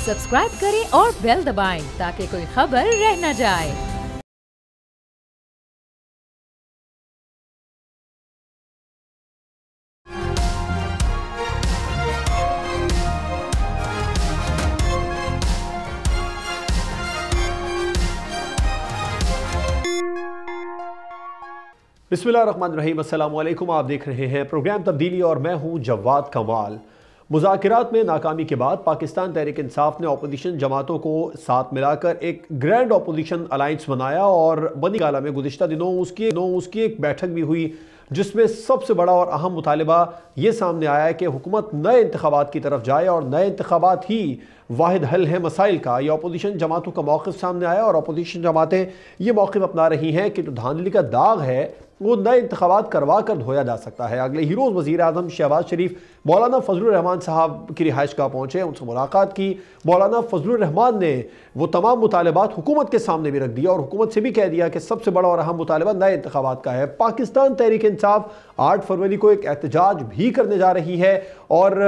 Subscribe करें और bell दबाएं ताकि कोई खबर रह न जाए। बिस्मिल्लाहिर्रहमानिर्रहीम, अस्सलाम वालेकुम। आप देख रहे हैं प्रोग्राम तब्दीली और मैं हूं जवाद कमाल। मुज़ाकिरात में नाकामी के बाद पाकिस्तान तहरीक इंसाफ ने अपोजिशन जमातों को साथ मिलाकर एक ग्रैंड अपोजिशन अलायंस बनाया और बनी गाला में गुज़िश्ता दिनों उसकी एक बैठक भी हुई जिसमें सबसे बड़ा और अहम मुतालिबा ये सामने आया है कि हुकूमत नए इंतखाबात की तरफ जाए और नए इंतखाबात ही वाहिद हल है मसाइल का। ये अपोजिशन जमातों का मौक़िफ़ सामने आया और अपोजिशन जमातें ये मौक़िफ़ अपना रही हैं कि जो धांधली का दाग है वो नए इंतखाबात करवा कर धोया जा सकता है। अगले ही रोज़ वज़ीर आज़म शहबाज शरीफ मौलाना फजलुर रहमान साहब की रिहाइश गाह पहुँचे, उनसे मुलाकात की। मौलाना फजलुर रहमान ने वो तमाम मुतालबात हुकूमत के सामने भी रख दिया और हुकूमत से भी कह दिया कि सबसे बड़ा और अहम मुतालबा नए इंतखाबात का है। पाकिस्तान तहरीक इंसाफ 8 फरवरी को एक एहतजाज भी करने जा रही है और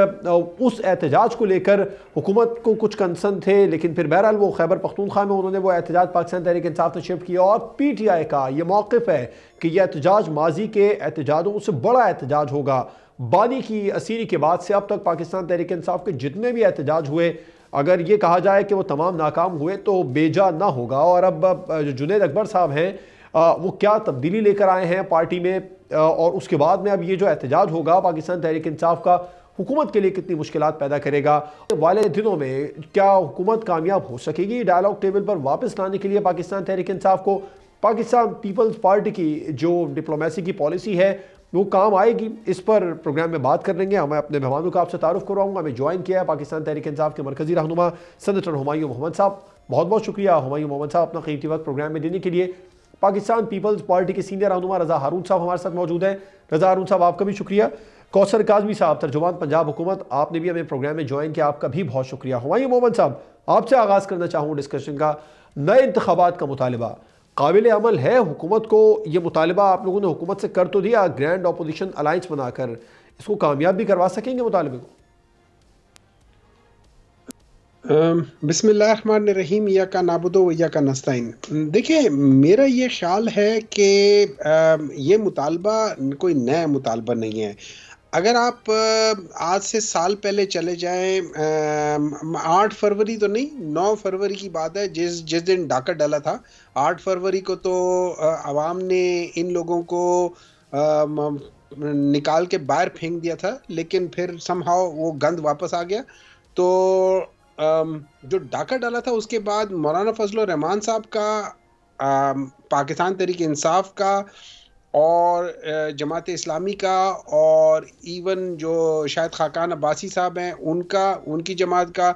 उस एहतजाज को लेकर हुकूमत को कुछ कंसर्न थे, लेकिन फिर बहरहाल वो खैबर पख्तूनख्वा में उन्होंने वो एहतजाज पाकिस्तान तहरीक इंसाफ ने शिफ्ट किया और PTI का ये मौक़िफ़ है कि यह एहतजाज माजी के एहतजाजों से बड़ा एहतजाज होगा। बानी की असीरी के बाद से अब तक पाकिस्तान तहरीक इंसाफ के जितने भी एहतजाज हुए, अगर ये कहा जाए कि वो तमाम नाकाम हुए तो बेजा ना होगा। और अब जो जुनैद अकबर साहब हैं वो क्या तब्दीली लेकर आए हैं पार्टी में, और उसके बाद में अब ये जो एहतजाज होगा पाकिस्तान तहरीक इंसाफ का हुकूमत के लिए कितनी मुश्किलात पैदा करेगा। वाले दिनों में क्या हुकूमत कामयाब हो सकेगी डायलॉग टेबल पर वापस लाने के लिए पाकिस्तान तहरीक इंसाफ को? पाकिस्तान पीपल्स पार्टी की जो डिप्लोमेसी की पॉलिसी है वो काम आएगी? इस पर प्रोग्राम में बात कर लेंगे। मैं अपने मेहमानों का आपसे तारुफ करवाऊंगा। हमें ज्वाइन किया है पाकिस्तान तहरीक इंसाफ के मरकजी रहनुमा सेनेटर हुमायूं मोहम्मद साहब। बहुत बहुत शुक्रिया हुमायूं मोहम्मद साहब अपना कीमती वक्त प्रोग्राम में देने के लिए। पाकिस्तान पीपल्स पार्टी के सीनियर रहनुमा रज़ा हारून साहब हमारे साथ मौजूद हैं। रज़ा हारून साहब, आपका भी शुक्रिया। कौसर काज़मी साहब, तर्जुमान पंजाब हुकूमत, आपने भी हमें प्रोग्राम में ज्वाइन किया, आपका भी बहुत शुक्रिया। हुमायूं मोहम्मद साहब, आपसे आगाज़ करना चाहूँ डिस्कशन का। नए इंतखाबात का मुतालिबा काबिल अमल है? हुकूमत को ये मुतालिबा आप लोगों ने हुकूमत से कर तो दिया, ग्रैंड अपोजिशन अलायंस बनाकर, इसको कामयाब भी करवा सकेंगे मुतालिबे को? बिस्मिल्लाहिर्रहमानिर्रहीम, या का नाबुदो या का नस्ताइन। देखिए, मेरा ये ख्याल है कि ये मुतालबा कोई नया मुतालबा नहीं है। अगर आप आज से साल पहले चले जाएं, 8 फरवरी तो नहीं, 9 फरवरी की बात है जिस दिन डाका डाला था। 8 फरवरी को तो अवाम ने इन लोगों को निकाल के बाहर फेंक दिया था, लेकिन फिर समहाउ वो गंद वापस आ गया। तो जो डाका डाला था उसके बाद मौलाना फजलुर रहमान साहब का, पाकिस्तान तहरीक इंसाफ का और जमात इस्लामी का और इवन जो शायद खाकान अब्बासी साहब हैं उनकी जमात का,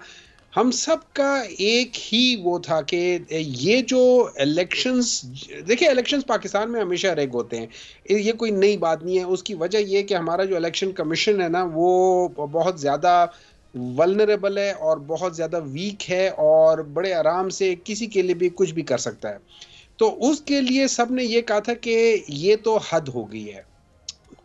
हम सब का एक ही वो था कि ये जो इलेक्शंस, देखिए इलेक्शंस पाकिस्तान में हमेशा रेग होते हैं, ये कोई नई बात नहीं है। उसकी वजह ये कि हमारा जो इलेक्शन कमीशन है ना वो बहुत ज़्यादा वल्नरेबल है और बहुत ज़्यादा वीक है और बड़े आराम से किसी के लिए भी कुछ भी कर सकता है। तो उसके लिए सब ने ये कहा था कि ये तो हद हो गई है।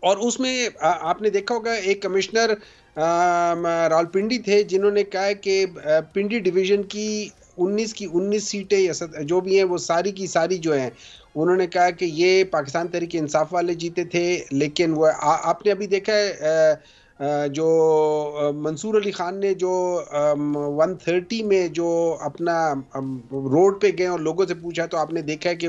और उसमें आपने देखा होगा एक कमिश्नर रावलपिंडी थे जिन्होंने कहा कि पिंडी डिवीज़न की 19 सीटें या जो भी हैं वो सारी की सारी जो हैं, उन्होंने कहा कि ये पाकिस्तान तहरीक इंसाफ वाले जीते थे। लेकिन वो आपने अभी देखा है जो मंसूर अली ख़ान ने जो 130 में जो अपना रोड पे गए और लोगों से पूछा, तो आपने देखा है कि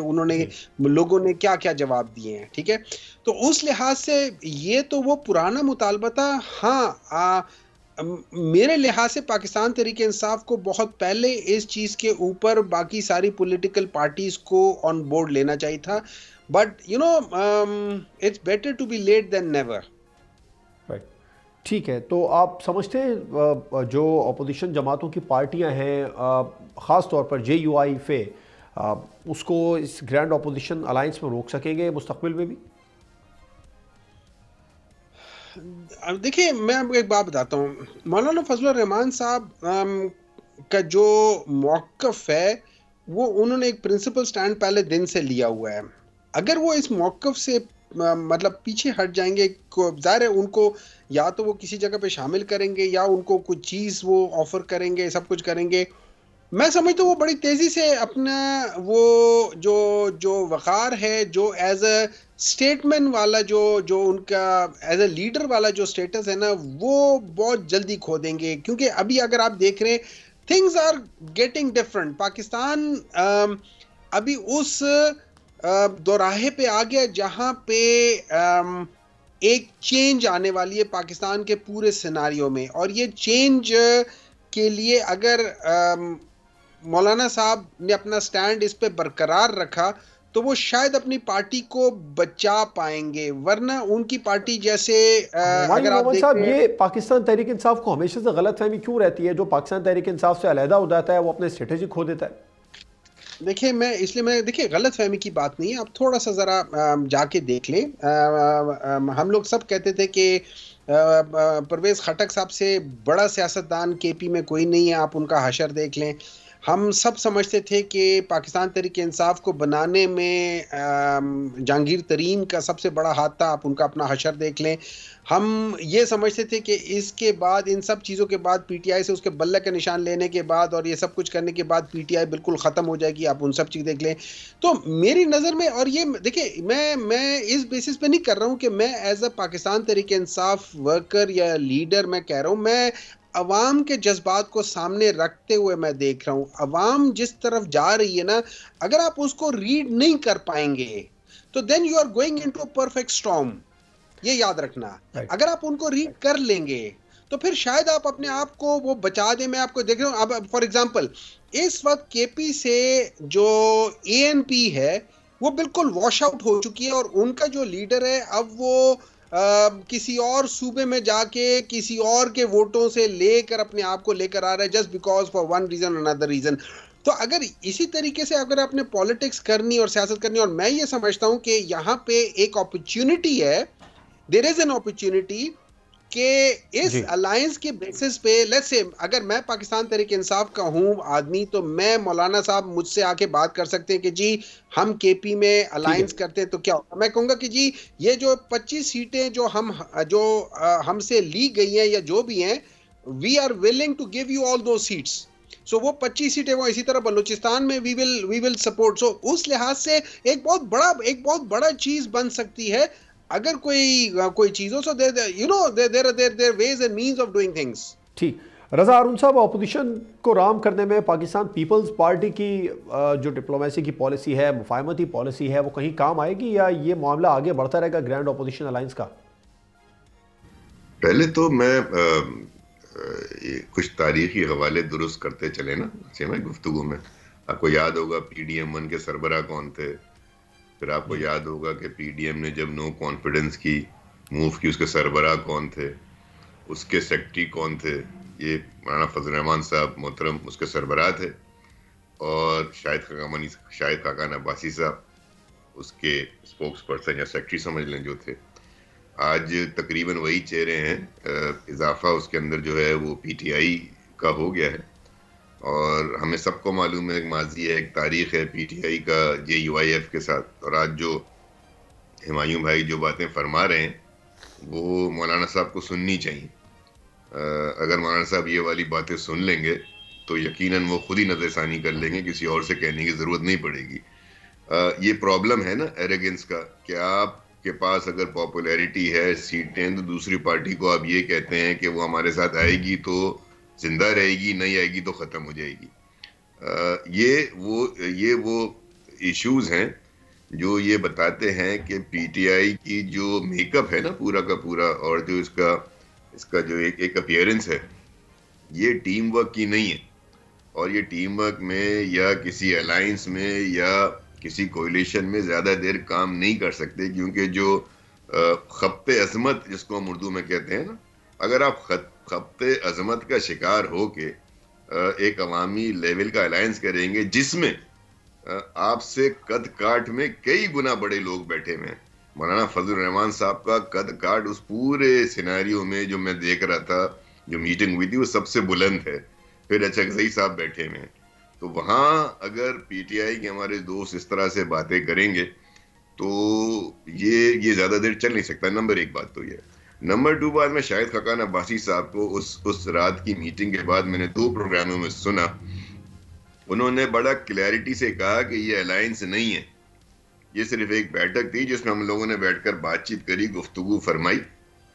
लोगों ने क्या क्या जवाब दिए हैं। ठीक है, तो उस लिहाज से ये तो वो पुराना मुतालबा था। हाँ, मेरे लिहाज से पाकिस्तान तहरीक इंसाफ को बहुत पहले इस चीज़ के ऊपर बाकी सारी पॉलिटिकल पार्टीज़ को ऑन बोर्ड लेना चाहिए था। But you know, it's better to be late than never. ठीक है, तो आप समझते हैं जो अपोजिशन जमातों की पार्टियां हैं, ख़ास तौर पर JUI उसको इस ग्रैंड अपोजिशन अलायंस में रोक सकेंगे मुस्तकबिल में भी? देखिए, मैं आपको एक बात बताता हूँ। मौलाना फजलुर रहमान साहब का जो मौक़िफ़ है वो उन्होंने एक प्रिंसिपल स्टैंड पहले दिन से लिया हुआ है। अगर वो इस मौक़िफ़ से मतलब पीछे हट जाएंगे। जाहिर है उनको या तो वो किसी जगह पे शामिल करेंगे या उनको कुछ चीज़ वो ऑफर करेंगे, सब कुछ करेंगे। मैं समझता हूँ वो बड़ी तेजी से अपना वो जो जो वक़ार है, जो एज अ स्टेटमेंट वाला जो जो उनका एज अ लीडर वाला जो स्टेटस है ना, वो बहुत जल्दी खो देंगे। क्योंकि अभी अगर आप देख रहे हैं things are getting different. Pakistan अभी उस दोराहे पे आ गया जहां पे एक चेंज आने वाली है पाकिस्तान के पूरे सिनारियो में। और ये चेंज के लिए अगर मौलाना साहब ने अपना स्टैंड इस पे बरकरार रखा तो वो शायद अपनी पार्टी को बचा पाएंगे, वरना उनकी पार्टी जैसे अगर आप मोहम्मद साहब, देखें। ये पाकिस्तान तहरीक इंसाफ को हमेशा से गलतफहमी क्यों रहती है, जो पाकिस्तान तहरीक इंसाफ से अलहदा हो जाता है वो अपने स्ट्रेटेजी खो देता है? देखिए मैं देखिए गलत फहमी की बात नहीं है, आप थोड़ा सा ज़रा जाके देख लें। हम लोग सब कहते थे कि परवेज़ खटक साहब से बड़ा सियासतदान केपी में कोई नहीं है, आप उनका हशर देख लें। हम सब समझते थे कि पाकिस्तान तहरीक इंसाफ को बनाने में जहांगीर तरीन का सबसे बड़ा हाथ था, आप उनका अपना हशर देख लें। हम ये समझते थे कि इसके बाद, इन सब चीज़ों के बाद, पीटीआई से उसके बल्ले का निशान लेने के बाद और ये सब कुछ करने के बाद पीटीआई बिल्कुल ख़त्म हो जाएगी, आप उन सब चीज़ देख लें। तो मेरी नज़र में, और ये देखिए मैं इस बेसिस पे नहीं कर रहा हूँ कि मैं as a Pakistan Tehreek Insaf worker या लीडर मैं कह रहा हूँ, मैं अवाम के जज्बात को सामने रखते हुए मैं देख रहा हूँ। अवाम जिस तरफ जा रही है ना, अगर आप उसको रीड नहीं कर पाएंगे तो then you are going into a perfect storm, ये याद रखना। अगर आप उनको रीड कर लेंगे तो फिर शायद आप अपने आप को वो बचा दें। मैं आपको देख रहा हूँ अब फॉर एग्जांपल इस वक्त केपी से जो एएनपी है वो बिल्कुल वॉश आउट हो चुकी है, और उनका जो लीडर है अब वो किसी और सूबे में जाके किसी और के वोटों से लेकर अपने आप को लेकर आ रहा है, just because for one reason another reason. तो अगर इसी तरीके से अगर आपने पॉलिटिक्स करनी और सियासत करनी, और मैं ये समझता हूं कि यहाँ पे एक अपॉर्चुनिटी है, देयर इज एन अपॉर्चुनिटी कि इस अलायंस के बेसिस पे, लेट्स से अगर मैं पाकिस्तान तहरीक इंसाफ का हूं आदमी, तो मैं मौलाना साहब मुझसे आके बात कर सकते हैं कि जी हम केपी में अलायंस करते हैं तो क्या होगा। मैं कहूंगा कि जी ये जो 25 सीटें जो हमसे ली गई हैं या जो भी हैं, we are willing to give you all दो सीट्स। सो वो 25 सीटें वो इसी तरह बलूचिस्तान में वी विल सपोर्ट। सो उस लिहाज से एक बहुत बड़ा चीज बन सकती है अगर कोई चीज हो। So you know their ways and means of doing things. ठीक, रजा अरुण साहब, अपोजिशन को राम करने में पाकिस्तान पीपल्स पार्टी की जो डिप्लोमेसी की पॉलिसी है, मुफाहमती पॉलिसी है, वो कहीं काम आएगी या ये मामला आगे बढ़ता रहेगा ग्रैंड अपोजिशन अलायंस का? पहले तो मैं कुछ तारीखी हवाले दुरुस्त करते चले ना में गुफ्तगू में। आपको याद होगा PDM-1 के सरबराह कौन थे, फिर आपको याद होगा कि PDM ने जब नो कॉन्फिडेंस की मूव की उसके सरबराह कौन थे, उसके सेक्रेटरी कौन थे, ये मौलाना फजल रहमान साहब मोहतरम उसके सरबराह थे, और शाहिद खाकान अब्बासी साहब उसके स्पोक्स पर्सन या सेक्रेटरी समझ लें जो थे। आज तकरीबन वही चेहरे हैं, इजाफा उसके अंदर जो है वो PTI का हो गया है। और हमें सबको मालूम है, एक माजी है, एक तारीख है PTI का JUIF के साथ। और आज जो हुमायूं भाई जो बातें फरमा रहे हैं वो मौलाना साहब को सुननी चाहिए। अगर मौलाना साहब ये वाली बातें सुन लेंगे तो यकीनन वो खुद ही नज़रसानी कर लेंगे, किसी और से कहने की ज़रूरत नहीं पड़ेगी। ये प्रॉब्लम है ना एरोगेंस का, कि आपके पास अगर पॉपुलैरिटी है, सीटें, तो दूसरी पार्टी को आप ये कहते हैं कि वो हमारे साथ आएगी तो जिंदा रहेगी, नहीं आएगी तो ख़त्म हो जाएगी। ये वो इश्यूज हैं जो ये बताते हैं कि PTI की जो मेकअप है ना पूरा का पूरा, और जो इसका जो एक अपीयरेंस है, ये टीम वर्क की नहीं है। और ये टीम वर्क में या किसी अलायंस में या किसी कोलिशन में ज़्यादा देर काम नहीं कर सकते, क्योंकि जो खप्ते अजमत जिसको हम उर्दू में कहते हैं ना, अगर आप खप्ते अजमत का शिकार हो के एक अवामी लेवल का अलायंस करेंगे जिसमें आपसे कद काट में कई गुना बड़े लोग बैठे हुए हैं। मौलाना फजल रहमान साहब का कद काट उस पूरे सिनेरियो में जो मैं देख रहा था, जो मीटिंग हुई थी, वो सबसे बुलंद है। फिर अचकज़ई साहब बैठे हुए हैं। तो वहाँ अगर PTI के हमारे दोस्त इस तरह से बातें करेंगे तो ये ज्यादा देर चल नहीं सकता। नंबर 1 बात तो ये। नंबर 2 बात, मैं शाहिद खकान अब्बासी साहब को उस रात की मीटिंग के बाद मैंने 2 प्रोग्रामों में सुना, उन्होंने बड़ा क्लैरिटी से कहा कि ये अलायंस नहीं है, ये सिर्फ एक बैठक थी जिसमें हम लोगों ने बैठकर बातचीत करी, गुफ्तगू फरमाई,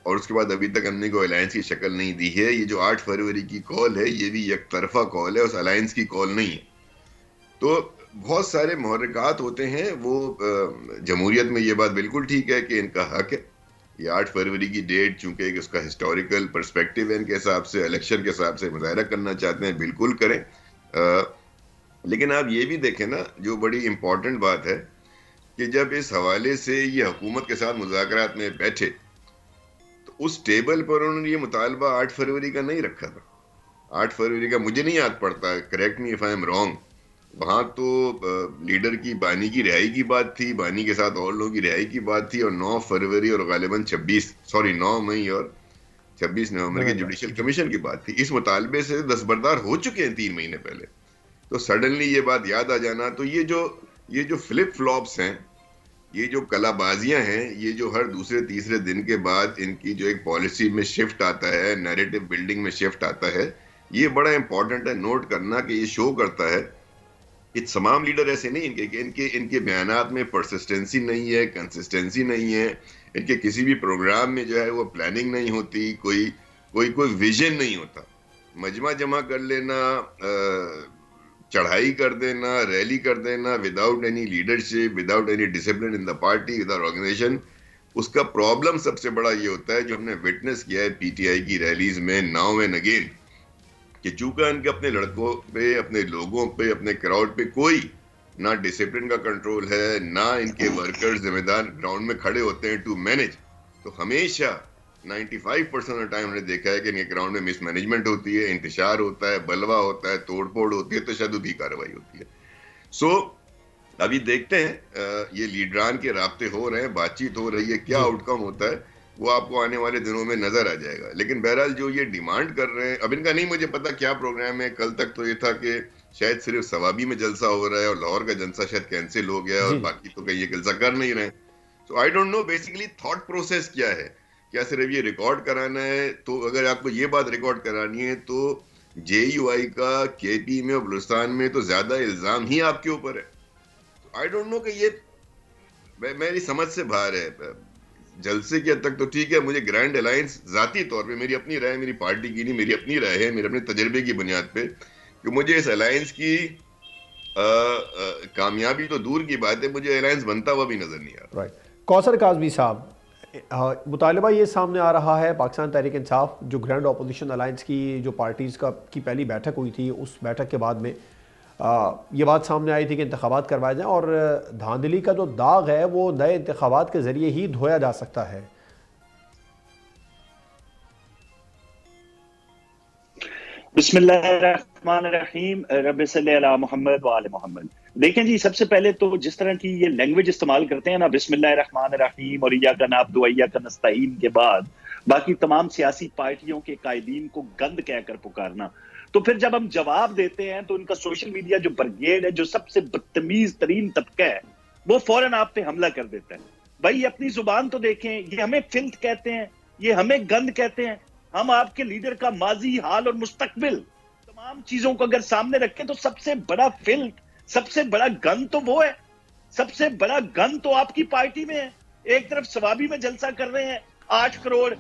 और उसके बाद अभी तक हमने कोई अलायंस की शक्ल नहीं दी है। ये जो 8 फरवरी की कॉल है ये भी एक तरफा कॉल है, उस अलायंस की कॉल नहीं है। तो बहुत सारे मुहर्रिकात होते हैं, वो जमहूरियत में ये बात बिल्कुल ठीक है कि इनका हक है। ये 8 फरवरी की डेट चूंकि उसका हिस्टोरिकल पर्सपेक्टिव है, इनके हिसाब से इलेक्शन के हिसाब से मुजाहरा करना चाहते हैं, बिल्कुल करें। लेकिन आप ये भी देखें ना, जो बड़ी इंपॉर्टेंट बात है कि जब इस हवाले से ये हुकूमत के साथ मुज़ाकरात में बैठे तो उस टेबल पर उन्होंने ये मुतालबा 8 फरवरी का नहीं रखा था। 8 फरवरी का मुझे नहीं याद पड़ता, correct me if I am wrong, वहां तो लीडर की बानी की रिहाई की बात थी, बानी के साथ और लोगों की रिहाई की बात थी, और 9 फरवरी और गालिबन 9 मई और 26 नवंबर के जुडिशल कमीशन की बात थी। इस मुतालबे से दस्तबरदार हो चुके हैं 3 महीने पहले, तो सडनली ये बात याद आ जाना, तो ये जो फ्लिप फ्लॉप्स हैं, ये जो कलाबाजियां हैं, ये जो हर दूसरे तीसरे दिन के बाद इनकी जो एक पॉलिसी में शिफ्ट आता है, नैरेटिव बिल्डिंग में शिफ्ट आता है, ये बड़ा इंपॉर्टेंट है नोट करना कि ये शो करता है कि तमाम लीडर ऐसे नहीं, इनके बयानात में परसिस्टेंसी नहीं है, कंसिस्टेंसी नहीं है, इनके किसी भी प्रोग्राम में जो है वो प्लानिंग नहीं होती, कोई विजन नहीं होता। मजमा जमा कर लेना, चढ़ाई कर देना, रैली कर देना without any leadership, without any discipline in the party, without organisation. उसका प्रॉब्लम सबसे बड़ा ये होता है, जो हमने विटनेस किया है पीटीआई की रैलीज में नाउ एंड अगेन, कि चूंकि इनके अपने लड़कों पे, अपने लोगों पे, अपने क्राउड पे कोई ना डिसिप्लिन का कंट्रोल है, ना इनके वर्कर्स जिम्मेदार ग्राउंड में खड़े होते हैं टू मैनेज, तो हमेशा 95% ऑफ टाइम हमने देखा है कि इनके ग्राउंड में मिसमैनेजमेंट होती है, इंतशार होता है, बलवा होता है, तोड़फोड़ होती है, तशद्दुदी कार्रवाई होती है। सो अभी देखते हैं, ये लीडरान के राब्ते हो रहे हैं, बातचीत हो रही है, क्या आउटकम होता है वो आपको आने वाले दिनों में नजर आ जाएगा। लेकिन बहरहाल जो ये डिमांड कर रहे हैं, अब इनका नहीं मुझे पता क्या प्रोग्राम है। कल तक तो ये था कि शायद सिर्फ सवाबी में जलसा हो रहा है और लाहौर का जलसा शायद कैंसिल हो गया और बाकी तो कहीं ये जलसा कर नहीं रहे। So I don't know basically thought process क्या है, क्या सिर्फ ये रिकॉर्ड कराना है? तो अगर आपको ये बात रिकॉर्ड करानी है तो JUI का KP में और बलूचिस्तान में तो ज्यादा इल्जाम ही आपके ऊपर है। आई डोंट नो कि ये मेरी समझ से बाहर है। जलसे के हद तक तो ठीक है, मुझे ग्रैंड अलायंस जाती तौर पे, मेरी अपनी राय, मेरी पार्टी की नहीं, मेरी अपनी राय है, मेरे अपने तजर्बे की बुनियाद पे, कि मुझे इस अलायंस की कामयाबी तो दूर की बात है, मुझे अलायंस बनता हुआ भी नजर नहीं आ रहा। राइट। कौसर काज़मी साहब, मुतालबा ये सामने आ रहा है, पाकिस्तान तहरीक इंसाफ जो ग्रैंड अपोजिशन अलायंस की जो पार्टीज़ की पहली बैठक हुई थी, उस बैठक के बाद में ये बात सामने आई थी कि इंतखाबात करवाए जाएँ और धांधली का जो दाग है वो नए इंतखाबात के ज़रिए ही धोया जा सकता है। बिस्मिल्लाहिर्रहमानिर्रहीम, रब्बि सल्ली अला मुहम्मद व आले मुहम्मद। देखें जी, सबसे पहले तो जिस तरह की ये लैंग्वेज इस्तेमाल करते हैं ना, बिस्मिल्लाहिर्रहमानिर्रहीम और इय्याका नअब्दु व इय्याका नस्तईन के बाद बाकी तमाम सियासी पार्टियों के कायदीन को गंद कहकर पुकारना, तो फिर जब हम जवाब देते हैं तो उनका सोशल मीडिया जो ब्रिगेड है, जो सबसे बदतमीज तरीन तबका है, वो फौरन आप पे हमला कर देता है। भाई अपनी जुबान तो देखें, ये हमें फिल्थ कहते हैं, ये हमें गंद कहते हैं। हम आपके लीडर का माजी, हाल और मुस्तकबिल तमाम चीजों को अगर सामने रखें तो सबसे बड़ा फिल्थ, सबसे बड़ा गंद तो वो है, सबसे बड़ा गंद तो आपकी पार्टी में है। एक तरफ सवाबी में जलसा कर रहे हैं, 8 करोड़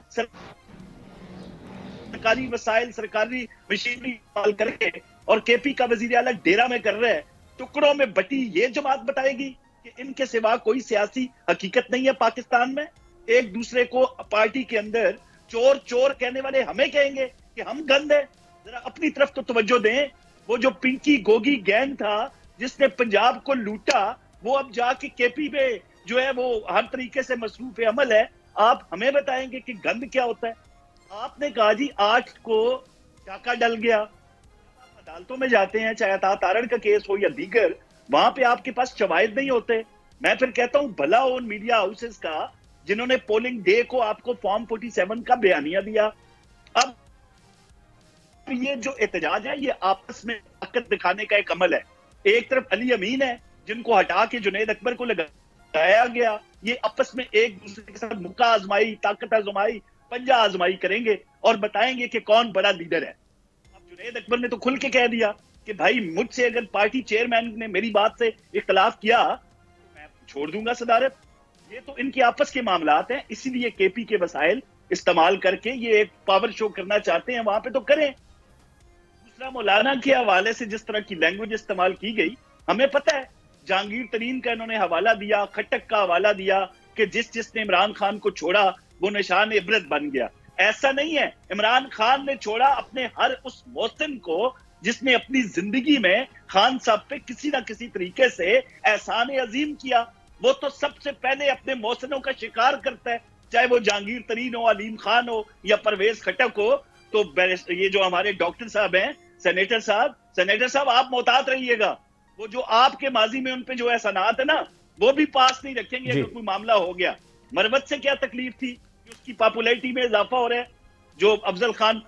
सरकारी वसाइल, सरकारी मशीनरी इस्तेमाल करके, और KP का वजीर आला डेरा में कर रहे हैं। टुकड़ों में बटी ये जमात बताएगी कि इनके सिवा कोई सियासी हकीकत नहीं है पाकिस्तान में। एक दूसरे को पार्टी के अंदर चोर चोर कहने वाले हमें कहेंगे कि हम गंद है। जरा अपनी तरफ तो तवज्जो दें। वो जो पिंकी गोगी गैंग था जिसने पंजाब को लूटा, वो अब जाके KP में जो है वो हर तरीके से मसरूफ अमल है। आप हमें बताएंगे कि गंद क्या होता है? आपने कहा जी 8 को डाका डल गया। आप अदालतों में जाते हैं, चाहे तारण का केस हो या दीगर, वहां पे आपके पास शवाहिद नहीं होते। मैं फिर कहता हूं भला हो उन मीडिया हाउसेस का जिन्होंने पोलिंग डे को आपको फॉर्म 47 का बयानिया दिया। अब ये जो एहतजाज है, ये आपस में ताकत दिखाने का एक अमल है। एक तरफ अली अमीन है जिनको हटा के जुनैद अकबर को लगा बताया गया, ये आपस में एक दूसरे के साथ मुक्का आजमाई, ताकत आजमाई, पंजा आजमाई करेंगे और बताएंगे कि कौन बड़ा लीडर है। अब जुनैद अकबर ने तो खुल के कह दिया कि भाई मुझसे अगर पार्टी चेयरमैन ने मेरी बात से इख्तलाफ किया तो मैं छोड़ दूंगा सदारत। ये तो इनके आपस के मामलात हैं, इसीलिए केपी के वसाइल इस्तेमाल करके ये एक पावर शो करना चाहते हैं, वहां पे तो करें। दूसरा, मौलाना के हवाले से जिस तरह की लैंग्वेज इस्तेमाल की गई, हमें पता है जहांगीर तरीन का इन्होंने हवाला दिया, खट्टक का हवाला दिया कि जिसने इमरान खान को छोड़ा वो निशान इबरत बन गया। ऐसा नहीं है, इमरान खान ने छोड़ा अपने हर उस मोहसिन को जिसने अपनी जिंदगी में खान साहब पे किसी ना किसी तरीके से एहसान अजीम किया। वो तो सबसे पहले अपने मोहसिनों का शिकार करता है, चाहे वो जहांगीर तरीन हो, अलीम खान हो या परवेज खटक हो। तो ये जो हमारे डॉक्टर साहब हैं, सेनेटर साहब आप मोहतात रहिएगा। वो जो आपके माजी में उन पे जो एहसानात है ना, वो भी पास नहीं रखेंगे अगर कोई मामला हो गया। मरवत से क्या तकलीफ थी कि उसकी पॉपुलैरिटी में इजाफा हो रहा है। जो अफजल खान,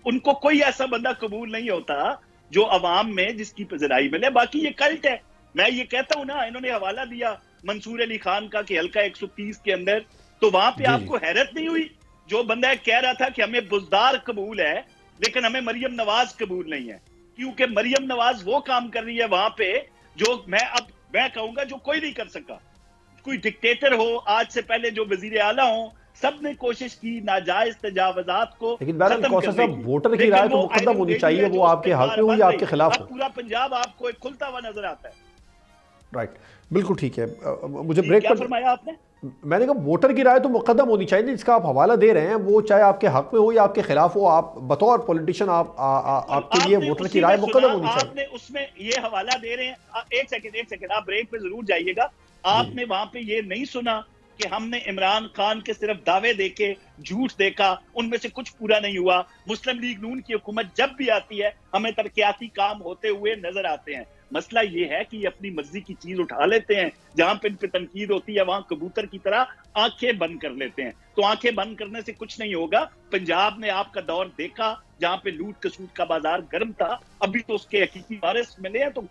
उनको कोई ऐसा बंदा कबूल नहीं होता जो अवाम में जिसकी पजराई मिले। बाकी ये कल्ट है। मैं ये कहता हूं ना, इन्होंने हवाला दिया मंसूर अली खान का कि हल्का 130 के अंदर, तो वहां पे आपको हैरत नहीं हुई? जो बंदा कह रहा था कि हमें बुजदार कबूल है लेकिन हमें मरियम नवाज कबूल नहीं है, क्योंकि मरियम नवाज वो काम कर रही है वहां पे जो मैं कहूंगा जो कोई नहीं कर सका। कोई डिक्टेटर हो, आज से पहले जो वजीर आला हो, सब ने कोशिश की नाजायज तजावजात को। लेकिन साहब, वोटर की राय तो मुकद्दम होनी चाहिए, वो आपके हक में हो या आपके खिलाफ हो। पूरा पंजाब आपको एक खुलता हुआ नजर आता है। राइट, बिल्कुल ठीक है। मुझे ब्रेक पर फरमाया आपने, मैंने कहा वोटर की राय तो मुकद्दम होनी चाहिए, जिसका आप हवाला दे रहे हैं वो चाहे आपके हक में हो या आपके खिलाफ हो। आप बतौर पॉलिटिशियन आपके लिए वोटर की राय मुकद्दम होनी चाहिए। आपने उसमें ये हवाला दे रहे हैं। एक सेकंड, आप ब्रेक पे जरूर जाइएगा। आपने वहां पे ये नहीं सुना कि हमने इमरान खान के सिर्फ दावे देके, झूठ देखा, उनमें से कुछ पूरा नहीं हुआ। मुस्लिम लीग नून की हुकूमत जब भी आती है हमें तरक्याती काम होते हुए नजर आते हैं। मसला ये है कि ये अपनी मर्जी की चीज उठा लेते हैं, जहां पे इन पे तनकीद होती है वहां कबूतर की तरह आंखें बंद कर लेते हैं। तो आंखें बंद करने से कुछ नहीं होगा। पंजाब ने आपका दौर देखा जहां पे लूट कसूट का बाजार गर्म था, अभी तो उसके हकीकी वारिस मिले हैं, तो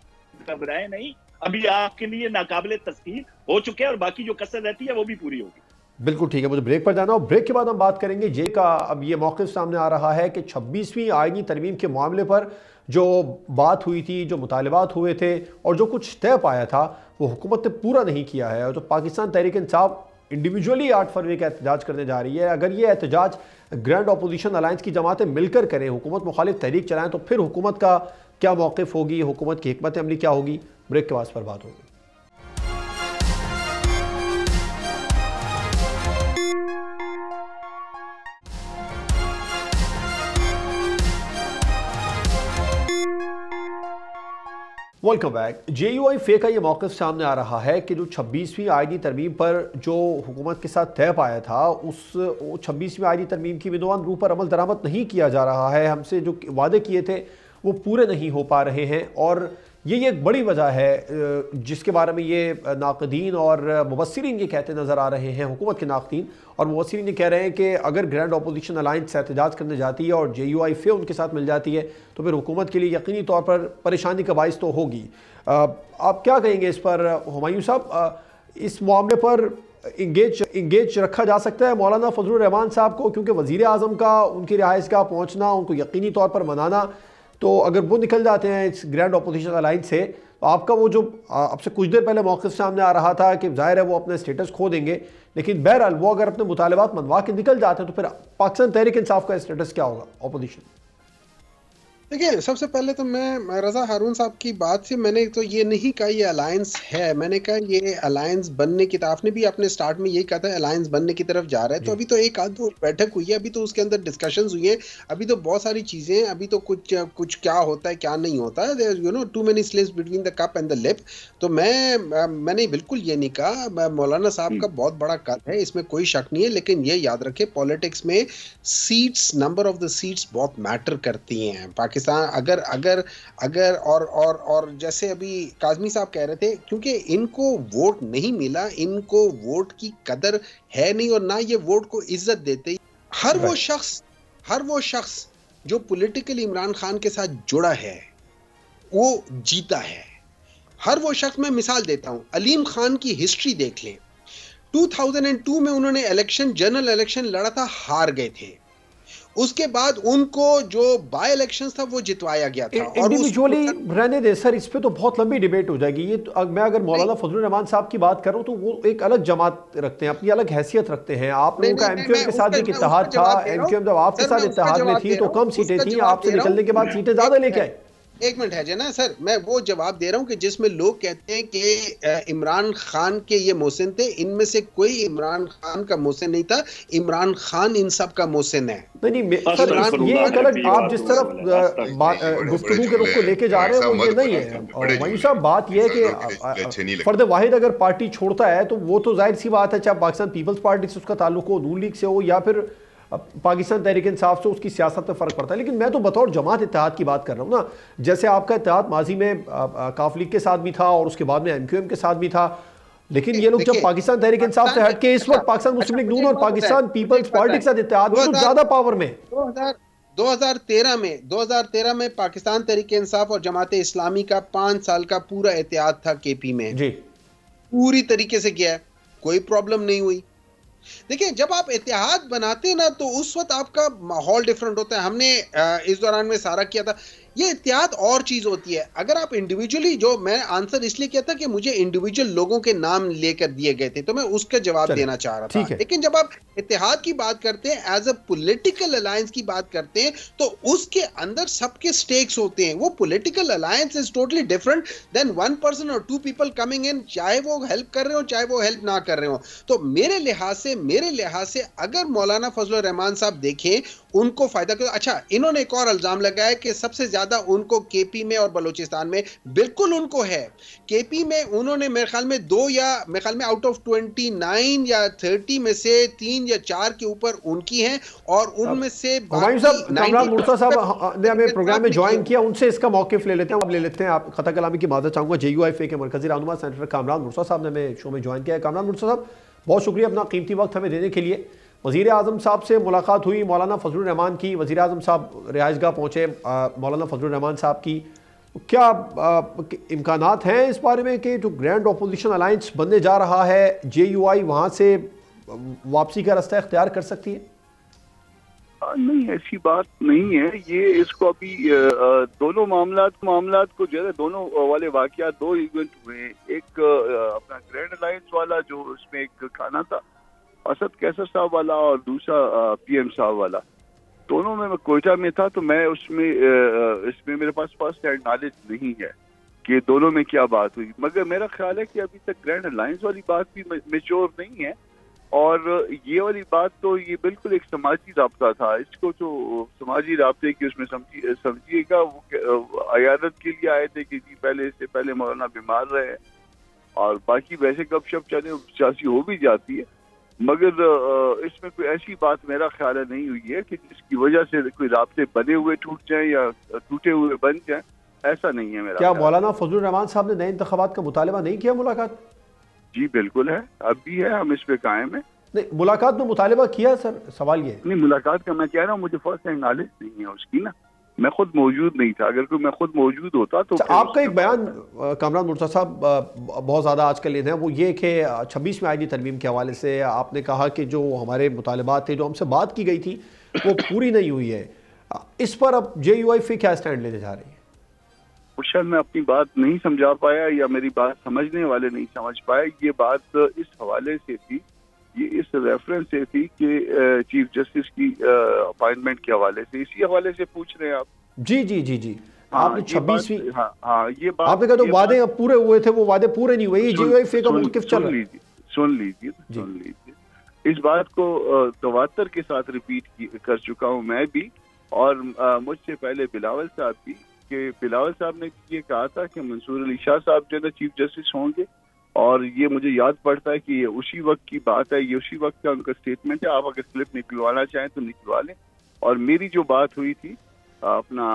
घबराए नहीं। अभी आपके लिए नाकाबिले तस्कीर हो चुके हैं और बाकी जो कसर रहती है वो भी पूरी होगी। बिल्कुल ठीक है, मुझे ब्रेक पर जाना और ब्रेक के बाद हम बात करेंगे जे का। अब ये मौक़िफ़ सामने आ रहा है कि 26वीं आईनी तरमीम के मामले पर जो बात हुई थी, जो मुतालबात हुए थे और जो कुछ तय पाया था, वो हुकूमत ने पूरा नहीं किया है। और तो पाकिस्तान तहरीक इंसाफ इंडिविजुअली 8 फरवरी का एहतजाज करने जा रही है। अगर ये एहतजाज ग्रैंड अपोजिशन अलायंस की जमातें मिलकर करें, हुकूमत मुखालिफ तहरीक चलाएं, तो फिर हुकूमत का क्या मौक़िफ़ होगी, हुकूमत की हिकमत अमली क्या होगी? ब्रेक के बाद पर बात होगी। Welcome back. JUIF का ये मौक़िफ़ सामने आ रहा है कि जो 26वीं आईनी तरमीम पर जो हुकूमत के साथ तय पाया था, उस 26वीं आईनी तरमीम की विद्वान रूह पर अमल दरामद नहीं किया जा रहा है। हमसे जो वादे किए थे वो पूरे नहीं हो पा रहे हैं और ये एक बड़ी वजह है जिसके बारे में ये नाक़दीन और मुबस्सिरीन ये कहते नज़र आ रहे हैं। हुकूमत के नाक़दीन और मुबस्सिरीन ये कह रहे हैं कि अगर ग्रैंड अपोजिशन अलायंस एहतजाज करने जाती है और JUIF उनके साथ मिल जाती है तो फिर हुकूमत के लिए यकीनी तौर पर परेशानी का बाइस तो होगी। आप क्या कहेंगे इस पर हुमायूं साहब? इस मामले पर इंगेज रखा जा सकता है मौलाना फजलुर रहमान साहब को, क्योंकि वज़ीर आज़म का उनकी रिहाइश का पहुँचना, उनको यकीनी तौर पर मनाना, तो अगर वो निकल जाते हैं इस ग्रैंड अपोजिशन अलायंस से, तो आपका वो जो आपसे कुछ देर पहले मौक़िफ़ सामने आ रहा था कि जाहिर है वो अपना स्टेटस खो देंगे, लेकिन बहरहाल वो अगर अपने मुतालबात मनवा के निकल जाते हैं तो फिर पाकिस्तान तहरीक इंसाफ का स्टेटस क्या होगा अपोजिशन? देखिए, सबसे पहले तो मैं रज़ा हारून साहब की बात से मैंने तो ये नहीं कहा ये अलायंस है, मैंने कहा ये अलायंस बनने की, आपने भी अपने स्टार्ट में यही कहा था अलायंस बनने की तरफ जा रहा है। तो अभी तो एक आध दो बैठक हुई है, अभी तो उसके अंदर डिस्कशंस हुई है, अभी तो बहुत सारी चीज़ें हैं, अभी तो कुछ क्या होता है क्या नहीं होता है, you know too many slips between the cup and the lip. तो मैंने बिल्कुल ये नहीं कहा, मौलाना साहब का बहुत बड़ा कद है, इसमें कोई शक नहीं है, लेकिन ये याद रखें पॉलिटिक्स में seats, number of the seats बहुत मैटर करती हैं। पाकिस्तान अगर और जैसे अभी काज़मी साहब कह रहे थे, क्योंकि इनको वोट नहीं मिला, इनको वोट की कदर है नहीं और ना ये वोट को इज्जत देते। हर वो शख्स जो पॉलिटिकली इमरान खान के साथ जुड़ा है वो जीता है। हर वो शख्स, मैं मिसाल देता हूं, अलीम खान की हिस्ट्री देख लें। 2002 में उन्होंने इलेक्शन, जनरल इलेक्शन लड़ा था, हार गए थे। उसके बाद उनको जो बाय इलेक्शंस था वो जितवाया गया था। और इंडिविजुअली रहने दे सर, इस पे तो बहुत लंबी डिबेट हो जाएगी। ये तो मैं अगर मौलाना फजलुर रहमान साहब की बात करूं तो वो एक अलग जमात रखते हैं, अपनी अलग हैसियत रखते हैं। आप लोगों का एमक्यूएम के साथ भी इत्तेहाद था, एमक्यूएम जब आपके साथ इत्तेहाद में थी तो कम सीटें थी, आपसे निकलने के बाद सीटें ज्यादा लेके आए। एक मिनट है ना सर, मैं वो जवाब दे रहा हूं कि जिसमें लोग कहते हैं कि इमरान खान के ये मोहसिन थे। इनमें से कोई इमरान खान का मोहसिन नहीं था, इमरान खान इन सब का मोहसिन है। नहीं सर, ये एक अलग, आप जिस तरफ गुफ्तगू के रुख को लेके जा रहे हैं वो ये नहीं है। और वहीं साहब बात ये है कि फर्द वाहिद अगर पार्टी छोड़ता है तो वो तो जाहिर सी बात है, चाहे पाकिस्तान पीपल्स पार्टी से उसका ताल्लुक हो, नून लीग से हो, या फिर पाकिस्तान तहरीक इंसाफ से, उसकी सियासत में फ़र्क पड़ता है। लेकिन मैं तो बतौर जमात इत्तेहाद की बात कर रहा हूँ ना, जैसे आपका इत्तेहाद माजी में काफ लीग के साथ भी था और उसके बाद में एमक्यूएम के साथ भी था। लेकिन ये लोग जब पाकिस्तान तहरीक इंसाफ से हटके इस वक्त पाकिस्तान मुस्लिम लीग नून और पाकिस्तान पीपल्स पार्टी के साथ इत्तेहाद में, तो ज्यादा पावर में 2013 में पाकिस्तान तहरीक इंसाफ और जमात इस्लामी का 5 साल का पूरा इत्तेहाद था केपी में जी, पूरी तरीके से किया है, कोई प्रॉब्लम नहीं हुई। देखिए, जब आप इत्तेहाद बनाते हैं ना तो उस वक्त आपका माहौल डिफरेंट होता है। हमने इस दौरान में सारा किया था। ये इत्तेहाद और चीज होती है। अगर आप इंडिविजुअली, जो मैं आंसर इसलिए किया था कि मुझे इंडिविजुअल लोगों के नाम लेकर दिए गए थे तो मैं उसका जवाब देना चाह रहा था। लेकिन जब आप इत्तेहाद की बात करते हैं, एज अ पॉलिटिकल अलायंस की बात करते हैं, तो उसके अंदर सबके स्टेक्स होते हैं। वो political alliance is totally different than one person और 2 पीपल कमिंग इन, चाहे वो हेल्प कर रहे हो चाहे वो हेल्प ना कर रहे हो। तो मेरे लिहाज से अगर मौलाना फजलुर रहमान साहब देखें, उनको फायदा क्यों। अच्छा, इन्होंने एक और इल्जाम लगाया कि सबसे ज्यादा उनको केपी में और बलूचिस्तान में, बिल्कुल उनको है। केपी में उन्होंने मेरे ख्याल में 2 या मेरे ख्याल में आउट ऑफ 29 या 30 में से 3 या 4 के ऊपर उनकी हैं, और उनमें से कामरान मुर्तज़ा साहब ने हमें प्रोग्राम में ज्वाइन किया, उनसे इसका मौक़िफ़ ले लेते हैं। अब ले लेते हैं, आप खता कलामी की माज़रत चाहूँगा, JUIFA के मरकज़ी रहनुमा सेनेटर कामरान मुर्तज़ा साहब ने हमें शो में ज्वाइन किया है। कामरान मुर्तज़ा साहब, बहुत शुक्रिया अपना कीमती वक्त हमें देने के लिए। वज़ीर आज़म साहब से मुलाकात हुई, मौलाना फजलुर रहमान की, वज़ीर आज़म साहब रिहाइशगाह पहुँचे मौलाना फजलुर रहमान साहब की। क्या इम्कानात हैं इस बारे में कि जो ग्रैंड अपोजिशन अलायंस बनने जा रहा है, JUI वहाँ से वापसी का रास्ता इख्तियार कर सकती है? नहीं, ऐसी बात नहीं है। ये इसको अभी दोनों मामलात को जो है, दोनों वाले वाक़यात 2 इवेंट हुए। एक अपना ग्रैंड अलायंस वाला जो उसमें एक खाना था, असद कैसर साहब वाला, और दूसरा PM साहब वाला। दोनों में मैं कोयटा में था, तो मैं उसमें इसमें मेरे पास फर्स्ट हैंड नॉलेज नहीं है कि दोनों में क्या बात हुई। मगर मेरा ख्याल है कि अभी तक ग्रैंड अलायंस वाली बात भी मैच्योर नहीं है, और ये वाली बात तो ये बिल्कुल एक समाजी राब्ता था। इसको तो समाजी राब्ते की उसमें समझिएगा, वो अयादत के लिए आए थे कि जी इससे पहले मौलाना बीमार रहे, और बाकी वैसे गपशप चले सियासी हो भी जाती है, मगर इसमें कोई ऐसी बात मेरा ख्याल है नहीं हुई है कि जिसकी वजह से कोई राब्ते बने हुए टूट जाएं या टूटे हुए बन जाएं। ऐसा नहीं है मेरा। क्या मौलाना फजलुर रहमान साहब ने नए इंतखाबात का मुतालबा नहीं किया मुलाकात? जी बिल्कुल है, अब भी है, हम इस पे कायम है। नहीं, मुलाकात में मुतालबा किया सर, सवाल ये नहीं, मुलाकात का मैं कह रहा हूँ, मुझे फर्स्ट हैंड नॉलेज नहीं है उसकी ना, मैं खुद मौजूद नहीं था। अगर कोई मैं खुद मौजूद होता तो आपका एक बयान कामरान मुर्तज़ा साहब बहुत ज़्यादा आजकल लेते हैं, वो ये कि 26 में आईनी तरमीम के हवाले से आपने कहा कि जो हमारे मुतालबात थे, जो हमसे बात की गई थी, वो पूरी नहीं हुई है। इस पर अब JUIFA क्या स्टैंड लेने जा रही है? शायद मैं अपनी बात नहीं समझा पाया या मेरी बात समझने वाले नहीं समझ पाए। ये बात इस हवाले से थी, ये इस रेफरेंस से थी कि चीफ जस्टिस की अपॉइंटमेंट के हवाले से, इसी हवाले से पूछ रहे हैं आप? जी। आपने 26वीं, ये बात आपने कहा तो वादे अब पूरे हुए थे, वो वादे पूरे नहीं हुए। JUIFA का मौक़िफ़ चल रहा है। सुन लीजिए। इस बात को तवातर के साथ रिपीट कर चुका हूँ मैं भी, और मुझसे पहले बिलावल साहब भी, कि बिलावल साहब ने ये कहा था कि मंसूर अली शाह साहब जो है चीफ जस्टिस होंगे, और ये मुझे याद पड़ता है कि ये उसी वक्त की बात है, ये उसी वक्त का उनका स्टेटमेंट है। आप अगर स्लिप निकलवाना चाहें तो निकलवा लें। और मेरी जो बात हुई थी अपना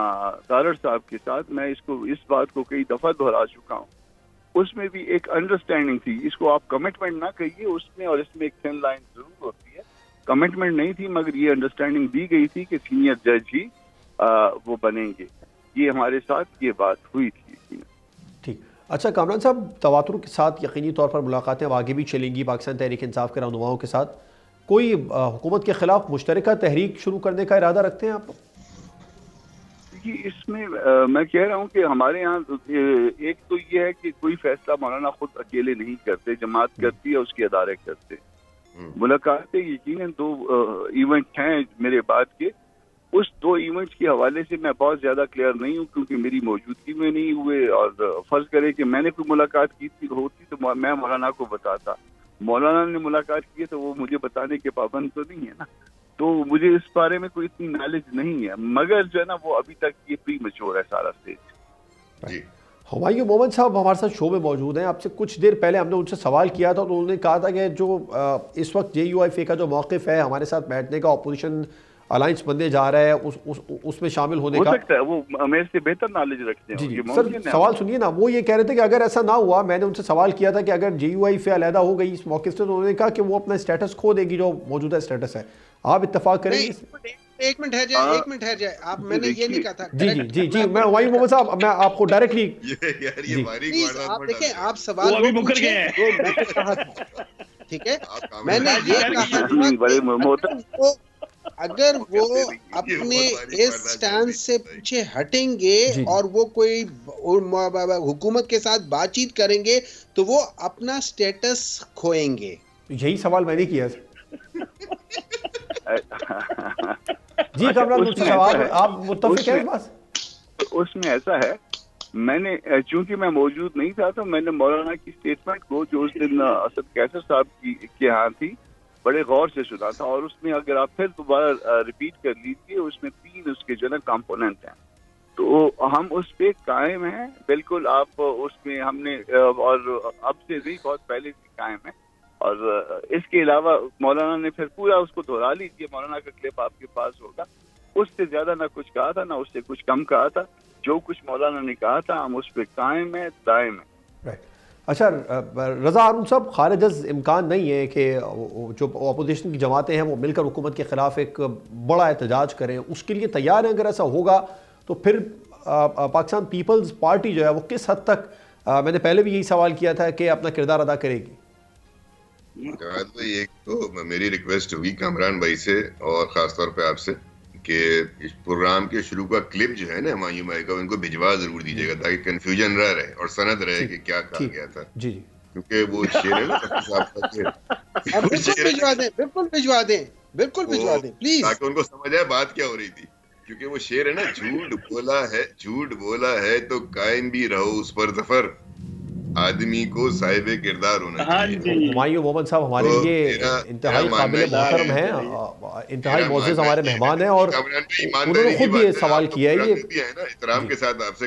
तारड़ साहब के साथ, मैं इस बात को कई दफा दोहरा चुका हूँ, उसमें भी एक अंडरस्टैंडिंग थी। इसको आप कमिटमेंट ना कहिए, उसमें और इसमें एक थिन लाइन जरूर होती है। कमिटमेंट नहीं थी, मगर ये अंडरस्टैंडिंग दी गई थी कि सीनियर जज ही वो बनेंगे। ये हमारे साथ ये बात हुई थी। ठीक, अच्छा कामरान साहब, तवातुर के साथ यकीनी तौर पर मुलाकातें अब आगे भी चलेंगी पाकिस्तान तहरीक इंसाफ के रहनुमाओं के साथ। कोई हुकूमत के खिलाफ मुश्तरका तहरीक शुरू करने का इरादा रखते हैं आप? इसमें मैं कह रहा हूँ कि हमारे यहाँ एक तो ये है कि कोई फैसला मौलाना खुद अकेले नहीं करते, जमात करती है, उसके अदारे करते। मुलाकातें यकीनन 2 इवेंट हैं मेरे बाद के, उस 2 इवेंट्स के हवाले से मैं बहुत ज्यादा क्लियर नहीं हूँ क्योंकि मेरी मौजूदगी में नहीं हुए। और फर्ज करे कि मैंने कोई मुलाकात की थी होती तो मैं मौलाना को बताता, मौलाना ने मुलाकात की तो वो मुझे बताने के पाबंद तो नहीं है ना। तो मुझे इस बारे में कोई इतनी नॉलेज नहीं है, मगर जो है ना वो अभी तक ये प्री मैच्योर है सारा स्टेज। जी, हुमायूं मोहम्मद साहब हमारे साथ शो में मौजूद हैं। आपसे कुछ देर पहले हमने उनसे सवाल किया था तो उन्होंने कहा था कि जो इस वक्त JUIF का जो मौक़िफ़ है हमारे साथ बैठने का, अपोजिशन अलायंस बनने जा रहा है, उसमें शामिल होने का, हो सकता है वो मेरे से बेहतर नॉलेज रखते हैं। जी जी सर, सवाल सुनिए ना। वो ये कह रहे थे कि अगर ऐसा ना हुआ, मैंने उनसे सवाल किया था कि अगर JUIF अलहदा हो गई इस मौके से, तो उन्होंने कहा कि वो अपना स्टेटस खो देगी जो मौजूदा स्टेटस है। आप इत्तफाक करेंगे? एक मिनट है जाए, एक मिनट है जाए, आप, मैंने ये नहीं कहा था। जी जी जी जी, मैं हुमायूं मोहम्मद साहब, मैं आपको डायरेक्टली प्लीज आप देखें, आप सवाल ठीक है, मैंने ये कहा अगर वो अपने इस स्टैंड से पीछे हटेंगे और वो कोई हुकूमत के साथ बातचीत करेंगे तो वो अपना स्टेटस खोएंगे। यही सवाल मैंने किया जी कामरान, सवाल आप मुत्तफिक हैं इस बात? उसमें ऐसा है, मैंने चूंकि मैं मौजूद नहीं था तो मैंने मौलाना की स्टेटमेंट को जो उस दिन असद कैसर साहब के यहाँ थी बड़े गौर से सुना था, और उसमें अगर आप फिर दोबारा रिपीट कर लीजिए, उसमें 3 उसके जो है कंपोनेंट हैं, तो हम उस पे कायम हैं बिल्कुल। आप उसमें हमने और अब से नहीं बहुत पहले से कायम है। और इसके अलावा मौलाना ने फिर पूरा उसको दोहरा लीजिए, मौलाना का क्लिप आपके पास होगा, उससे ज्यादा ना कुछ कहा था ना उससे कुछ कम कहा था। जो कुछ मौलाना ने कहा था हम उस पर कायम है, दायम है। अच्छा रजा हारून साहब, खारिज इम्कान नहीं है कि जो अपोजिशन की जमातें हैं वो मिलकर हुकूमत के खिलाफ एक बड़ा एहतजाज करें? उसके लिए तैयार हैं? अगर ऐसा होगा तो फिर पाकिस्तान पीपल्स पार्टी जो है वो किस हद तक, मैंने पहले भी यही सवाल किया था, कि अपना किरदार अदा करेगी? एक तो मेरी रिक्वेस्ट होगी कामरान भाई से और खासतौर पे आपसे कि इस प्रोग्राम के शुरू का क्लिप जो है ना हुमायूं भाई का, उनको भिजवा जरूर दीजिएगा ताकि कंफ्यूजन रहे और सनद रहे कि क्या कहा गया था। जी जी, क्योंकि वो शेर है ना बिल्कुल भिजवा दें, बिल्कुल भिजवा दें प्लीज, ताकि उनको समझ आए बात क्या हो रही थी। क्योंकि वो शेर है ना, झूठ बोला है तो कायम भी रहो उस पर जफर, आदमी को साहिब किरदार होना चाहिए। हुमायूं मोहम्मद साहब हमारे लिए इंतहाई काबिल मोहतरम हैं, इंतहाई मोअज़्ज़ज़ हमारे मेहमान हैं, और उन्होंने खुद भी ये सवाल किया है। ये एहतराम के साथ आपसे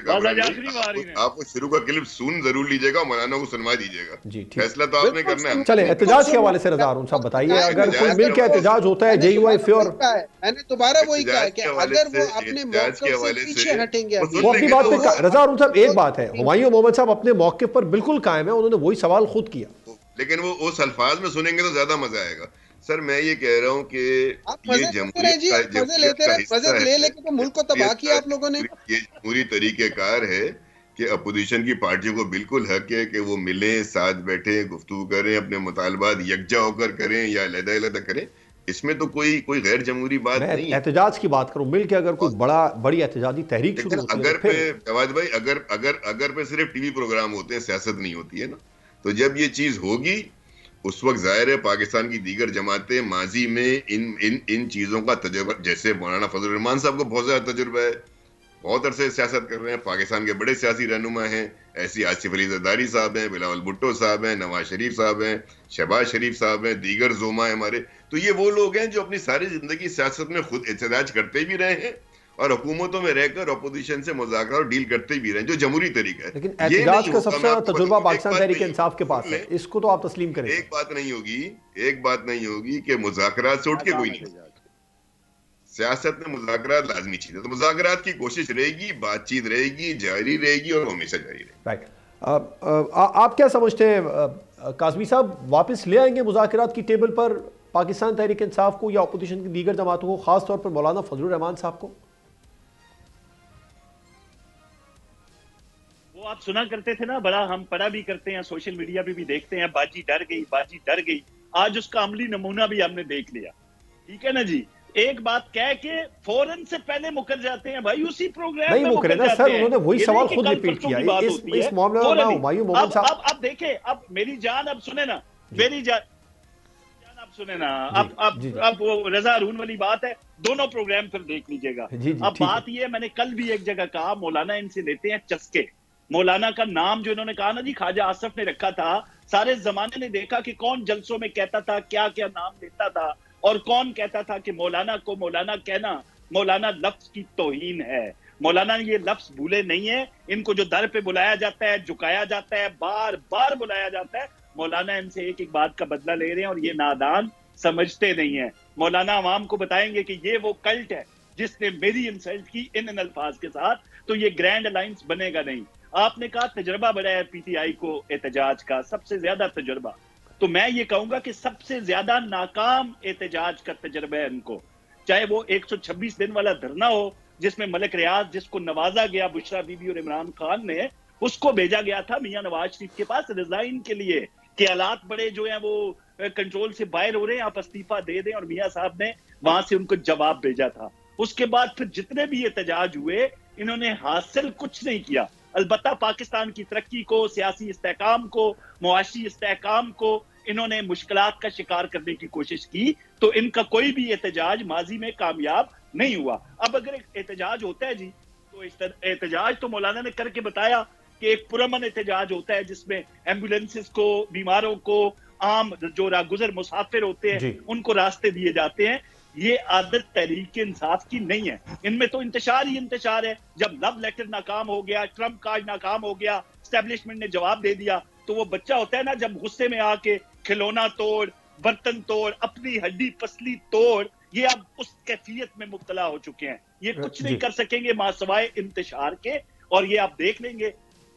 आप वो शुरू का क्लिप सुन जरूर लीजिएगा, मौलाना को सुनवा दीजिएगा। जी, फैसला तो आपने करना है। चले एहतजाज के हवाले से रजा हारून साहब बताइए, अगर कोई मिलकर एहतजाज होता है JUIF और, मैंने दोबारा वही कहा है कि अगर वो अपने मौक़िफ़ से पीछे हटेंगे, वो अपनी बात पे, रजा हारून साहब एक बात है, हुमायूं मोहम्मद साहब अपने मौक़िफ़ पर बिल्कुल कायम है, उन्होंने वही सवाल खुद किया, लेकिन वो उस अल्फाज में सुनेंगे तो ज्यादा मजा आएगा। सर मैं ये कह रहा हूँ कि ये जमहूरियत तो मुल्क को तबाह किया आप लोगों ने। ये पूरी तरीकेकार है कि अपोजिशन की पार्टियों को बिल्कुल हक है कि वो मिलें, साथ बैठे, गुफ्तगू करें, अपने मुतालबात यकजा होकर करें या अलग-अलग करें। इसमें तो कोई गैर जमहूरी बात नहीं है। एहतजाज की बात करूं, मिल के अगर कोई बड़ी एहतजाजी तहरीक शुरू होती है, अगर पे जवाद भाई अगर पे सिर्फ टीवी प्रोग्राम होते हैं, सियासत नहीं होती है ना, तो जब ये चीज होगी उस वक्त जाहिर है पाकिस्तान की दीगर जमातें माजी में इन चीजों का तजुर्बा, जैसे मौलाना फजल रहमान साहब को बहुत ज्यादा तजुर्बा है, बहुत अरसे सियासत कर रहे हैं, पाकिस्तान के बड़े सियासी रहनुमा हैं, ऐसी आसिफ अली जरदारी साहब हैं, बिलावल भुट्टो साहब हैं, नवाज शरीफ साहब हैं, शहबाज शरीफ साहब हैं, दीगर जोमा है हमारे। तो ये वो लोग हैं जो अपनी सारी जिंदगी सियासत में खुद एहतजाज करते भी रहे हैं और हुकूमतों में रहकर अपोजिशन से मुज़ाकरा और डील करते भी रहे, जो जमहूरी तरीका है। लेकिन एहतजाज का सबसे बड़ा तजुर्बा पाकिस्तान तहरीक इंसाफ के पास है, इसको तो आप तस्लीम करें। एक बात नहीं होगी कि मुज़ाकरात से उठ के कोई नहीं, सियासत में मुज़ाकरात लाजमी चीज़ है, तो मुज़ाकरात की कोशिश रहेगी, बातचीत रहेगी, जारी रहेगी और हमेशा जारी रहेगी। राइट, आप क्या समझते हैं काज़मी साहब, वापस ले आएंगे मुज़ाकरात की टेबल पर पाकिस्तान तहरीक इंसाफ को या अपोजिशन की दीगर जमातों को, खास तौर पर मौलाना फजलुर रहमान साहब को? वो आप सुना करते थे ना, बड़ा हम पढ़ा भी करते हैं, सोशल मीडिया पे भी देखते हैं, बाजी डर गई, बाजी डर गई। आज उसका अमली नमूना भी हमने देख लिया। ठीक है ना जी, एक बात कह के फौरन से पहले मुकर जाते हैं भाई, उसी प्रोग्राम नहीं में मुकरे ना सर, उन्होंने वही सवाल खुद रिपीट किया इस मामले में। हुमायूं मोहम्मद साहब अब देखें, अब मेरी जान, अब सुने ना मेरी जान, आप सुने ना, अब वो रजा रून वाली बात है, दोनों प्रोग्राम फिर देख लीजिएगा। अब बात ये, मैंने कल भी एक जगह कहा, मौलाना इनसे लेते हैं चस्के। मौलाना का नाम जो इन्होंने कहा ना जी, ख्वाजा आसफ ने रखा था, सारे जमाने ने देखा कि कौन जलसों में कहता था, क्या क्या नाम लेता था, और कौन कहता था कि मौलाना को मौलाना कहना, मौलाना लफ्ज की तौहीन है। मौलाना ये लफ्ज भूले नहीं है, इनको जो दर पे बुलाया जाता है, झुकाया जाता है, बार बार बुलाया जाता है, मौलाना इनसे एक एक बात का बदला ले रहे हैं, और ये नादान समझते नहीं है। मौलाना आवाम को बताएंगे कि ये वो कल्ट है जिसने मेरी इंसल्ट की इन अल्फाज के साथ, तो ये ग्रैंड अलायंस बनेगा नहीं। आपने कहा तजर्बा बड़ा है पीटीआई को एहतजाज का, सबसे ज्यादा तजर्बा, तो मैं ये कहूंगा कि सबसे ज्यादा नाकाम एहतजाज का तजर्बा है इनको। चाहे वो 126 दिन वाला धरना हो, जिसमें मलिक रियाज, जिसको नवाजा गया बुशरा बीबी और इमरान खान ने, उसको भेजा गया था मियां नवाज शरीफ के पास रिजाइन के लिए कि हालात बड़े जो हैं वो कंट्रोल से बाहर हो रहे हैं, आप इस्तीफा दे दें, और मियां साहब ने वहां से उनको जवाब भेजा था। उसके बाद फिर जितने भी एहतजाज हुए, इन्होंने हासिल कुछ नहीं किया, अलबत्ता पाकिस्तान की तरक्की को, सियासी इस्तेहकाम को, मुआशी इस्तेहकाम को इन्होंने मुश्किलात का शिकार करने की कोशिश की। तो इनका कोई भी एहतजाज माजी में कामयाब नहीं हुआ। अब अगर एक एहतजाज होता है जी, तो एहतजाज तो मौलाना ने करके बताया कि एक पुरअमन एहतजाज होता है जिसमें एम्बुलेंसेस को, बीमारों को, आम जो रागुजर मुसाफिर होते हैं उनको रास्ते दिए जाते हैं। ये आदत तहरीक इंसाफ की नहीं है, इनमें तो इंतशार ही इंतशार है। जब लव लेटर नाकाम हो गया, ट्रम्प कार्ड नाकाम हो गया, एस्टेब्लिशमेंट ने जवाब दे दिया, तो वो बच्चा होता है ना, जब गुस्से में आके खिलौना तोड़, बर्तन तोड़, अपनी हड्डी पसली तोड़, ये अब उस कैफियत में मुब्तला हो चुके हैं। ये कुछ नहीं कर सकेंगे मासवाए इंतशार के। और ये आप देख लेंगे,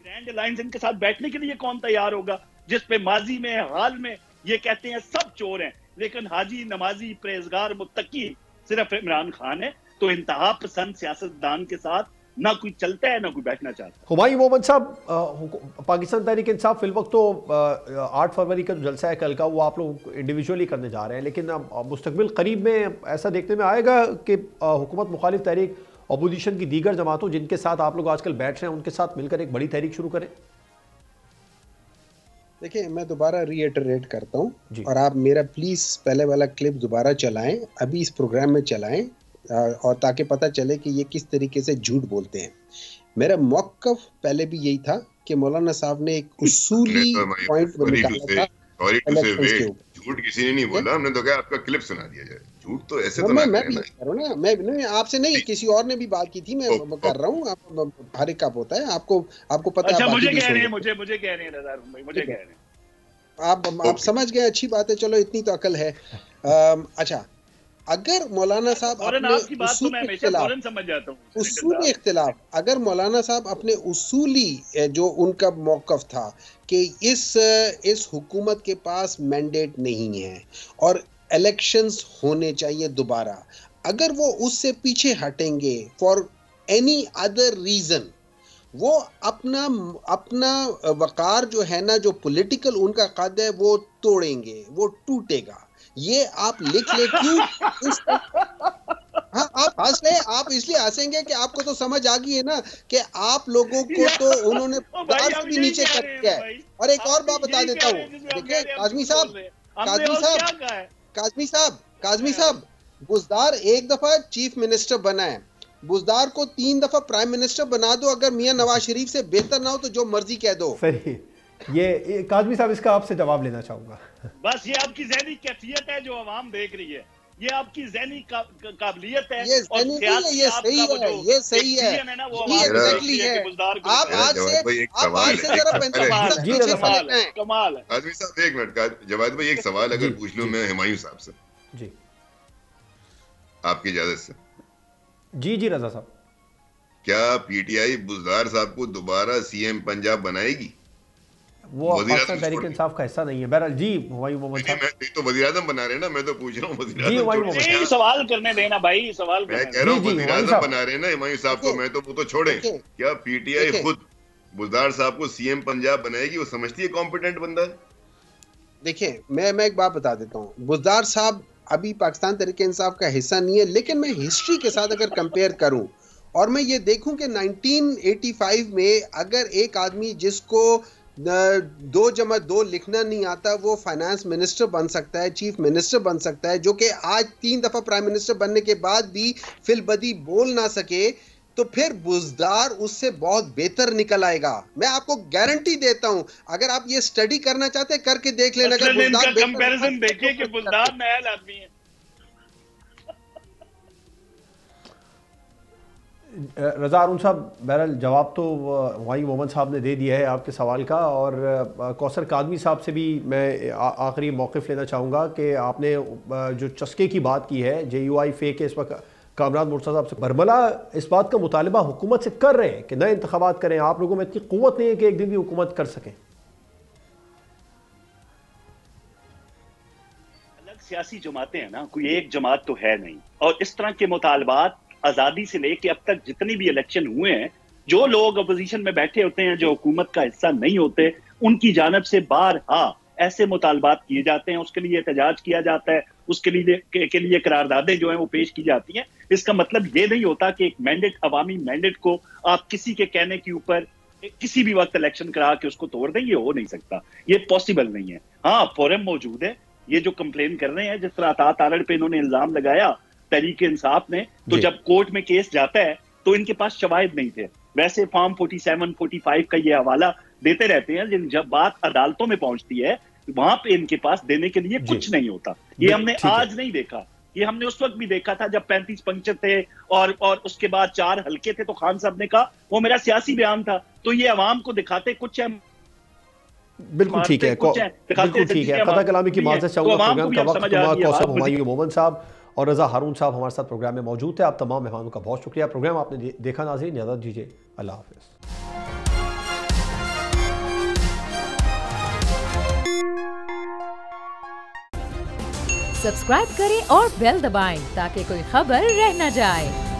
ग्रैंड अलायंस इनके साथ बैठने के लिए कौन तैयार होगा, जिसपे माजी में, हाल में ये कहते हैं सब चोर हैं, लेकिन हाजी, नमाजी, परहेजगार, मुत्तकी सिर्फ इमरान खान है। तो इंतहा पसंद सियासतदान के साथ ना कोई चलता है, ना कोई बैठना चाहता है। हुमायूं मोहम्मद साहब, पाकिस्तान तहरीक इंसाफ फिल वक्त तो 8 फरवरी का जो जलसा है कल का, वो आप लोग इंडिविजुअली करने जा रहे हैं, लेकिन मुस्तकबिल करीब में ऐसा देखने में आएगा कि हुकूमत मुखालिफ तहरीक, अपोजिशन की दीगर जमातों जिनके साथ आप लोग आजकल बैठ रहे हैं, उनके साथ मिलकर एक बड़ी तहरीक शुरू करें? देखिए, मैं दोबारा रीइटरेट करता हूँ, और आप मेरा प्लीज पहले वाला क्लिप दोबारा चलाएं, अभी इस प्रोग्राम में चलाएं, और ताकि पता चले कि ये किस तरीके से झूठ बोलते हैं। मेरा मौक़िफ़ पहले भी यही था कि मौलाना साहब ने एक उसूली पॉइंट निकाला था। झूठ किसी ने नहीं बोला, हमने तो कहा आपका क्लिप सुना दिया जाए। झूठ तो ऐसे तो मैं भी करूँ ना, मैं आपसे नहीं, किसी और ने भी बात की थी, मैं कर रहा हूँ। आप हर एक का होता है, आपको पता है। मुझे कह रहे हैं, मुझे कह रहे हैं रज़ा भाई, मुझे कह रहे हैं। आप समझ गए, अच्छी बात है, चलो इतनी तो अकल है। अच्छा, अगर मौलाना साहब आपकी बात तो मैं हमेशा फौरन समझ जाता हूँ, उसूली इख्तिलाफ, अगर मौलाना साहब अपने उसूली जो उनका मौक़िफ़ था कि इस हुकूमत के पास मैंडेट नहीं है और इलेक्शंस होने चाहिए दोबारा, अगर वो उससे पीछे हटेंगे फॉर एनी अदर रीजन, वो अपना वकार जो है ना, जो पॉलिटिकल उनका कद है, वो तोड़ेंगे, वो टूटेगा। ये आप लिख ले। क्यों? हाँ, आप हंस रहे, आप इसलिए हंसेंगे कि आपको तो समझ आ गई है ना कि आप लोगों को तो उन्होंने से भी नीचे कर दिया है। और एक और बात बता देता हूँ, देखिए काज़मी साहब, बुज़दार एक दफा चीफ मिनिस्टर बना है, बुज़दार को 3 दफा प्राइम मिनिस्टर बना दो, अगर मियां नवाज शरीफ से बेहतर ना हो तो जो मर्जी कह दो। सही, ये काज़मी साहब इसका आपसे जवाब लेना चाहूंगा। बस ये आपकी ज़हनी कैफियत है जो आवाम देख रही है, ये आपकी ज़हनी काबिलियत है। ये सही है, ये सही है, ये सही है, ये एग्जैक्टली है। आप आज से जरा 35 कमाल है। काज़मी साहब एक मिनट, जवाद भाई एक सवाल अगर पूछ लूं मैं हुमायूं साहब से, जी आपकी इजाजत से। जी रजा साहब, क्या पीटीआई बुज़दार साहब को दोबारा सीएम पंजाब बनाएगी? वो पाकिस्तान तहरीक इंसाफ का हिस्सा नहीं है। बहरहाल जी, हुमायूं मोहम्मद साहब, मैं तो वज़ीर आज़म बना रहे हैं ना, मैं तो पूछ रहा हूँ वज़ीर आज़म। सवाल करने देना भाई, सवाल मैं कह रहा हूँ वज़ीर आज़म बना रहे हैं ना हुमायूं साहब को, मैं तो वो तो छोड़ें, क्या पीटीआई खुद बुज़दार साहब को सीएम पंजाब बनाएगी, वो समझती है कॉम्पिटेंट बंदा है। देखिए मैं एक बात बता देता हूँ, बुज़दार साहब अभी पाकिस्तान तहरीक इंसाफ का हिस्सा नहीं है, लेकिन मैं हिस्ट्री के साथ अगर कंपेयर करूं और मैं ये देखूं कि 1985 में अगर एक आदमी जिसको 2+2 लिखना नहीं आता वो फाइनेंस मिनिस्टर बन सकता है, चीफ मिनिस्टर बन सकता है, जो कि आज 3 दफा प्राइम मिनिस्टर बनने के बाद भी फिलबदी बोल ना सके, तो फिर बुज़दार उससे बहुत बेहतर निकल आएगा। मैं आपको गारंटी देता हूं, अगर आप ये स्टडी करना चाहते हैं करके देख लेना। कंपैरिजन देखिए कि बुज़दार नया आदमी है। रज़ा हारून साहब, बहरहाल जवाब तो वाई मोहम्मद साहब ने दे दिया है आपके सवाल का, और कौसर कादमी साहब से भी मैं आखिरी मौक़िफ़ लेना चाहूँगा कि आपने जो चस्के की बात की है JUI फे के, इस वक्त कामरान मुर्तज़ा साहब से बरमला इस बात का मुतालबा हुकूमत से कर रहे हैं कि नए इंतखाबात करें, आप लोगों में इतनी क़ुव्वत नहीं है कि एक दिन भी हुकूमत कर सकें। अलग सियासी जमातें हैं ना, कोई एक जमात तो है नहीं, और इस तरह के मुतालबात आज़ादी से लेके अब तक जितने भी इलेक्शन हुए हैं, जो लोग अपोजिशन में बैठे होते हैं, जो हुकूमत का हिस्सा नहीं होते, उनकी जानब से बारहा ऐसे मुतालबात किए जाते हैं, उसके लिए एहतजाज किया जाता है, उसके लिए करारदादें जो हैं वो पेश की जाती हैं। इसका मतलब ये नहीं होता कि एक मैंडेट, अवामी मैंडेट को आप किसी के कहने के ऊपर किसी भी वक्त इलेक्शन करा के उसको तोड़ दें, ये हो नहीं सकता, ये पॉसिबल नहीं है। हाँ, फोरम मौजूद है, ये जो कंप्लेन कर रहे हैं, जिस तरह अतात आरड़ पे इन्होंने इल्जाम लगाया तहरीक इंसाफ ने, तो जब कोर्ट में केस जाता है तो इनके पास शवाहिद नहीं थे। वैसे फॉर्म 47, 45 का ये हवाला देते रहते हैं, लेकिन जब बात अदालतों में पहुंचती है वहां पे इनके पास देने के लिए कुछ नहीं होता। ये हमने आज नहीं देखा, ये हमने उस वक्त भी देखा था जब 35 पंक्चर थे और उसके बाद 4 हल्के थे, तो खान साहब ने कहा वो मेरा सियासी बयान था। तो ये अवाम को दिखाते कुछ है। बिल्कुल ठीक है, बिल्कुल ठीक है। ख़ता कलामी की माज़रत चाहूँगा, प्रोग्राम का वक्त हुआ। कौसर हुमायूं मोहम्मद साहब और रज़ा हारून साहब हमारे साथ प्रोग्राम में मौजूद थे। आप तमाम मेहमानों का बहुत शुक्रिया। प्रोग्राम आपने देखा, नाज़रीन इजाज़त दीजिए, अल्लाह हाफ़िज़। सब्सक्राइब करें और बेल दबाएं ताकि कोई खबर रह न जाए।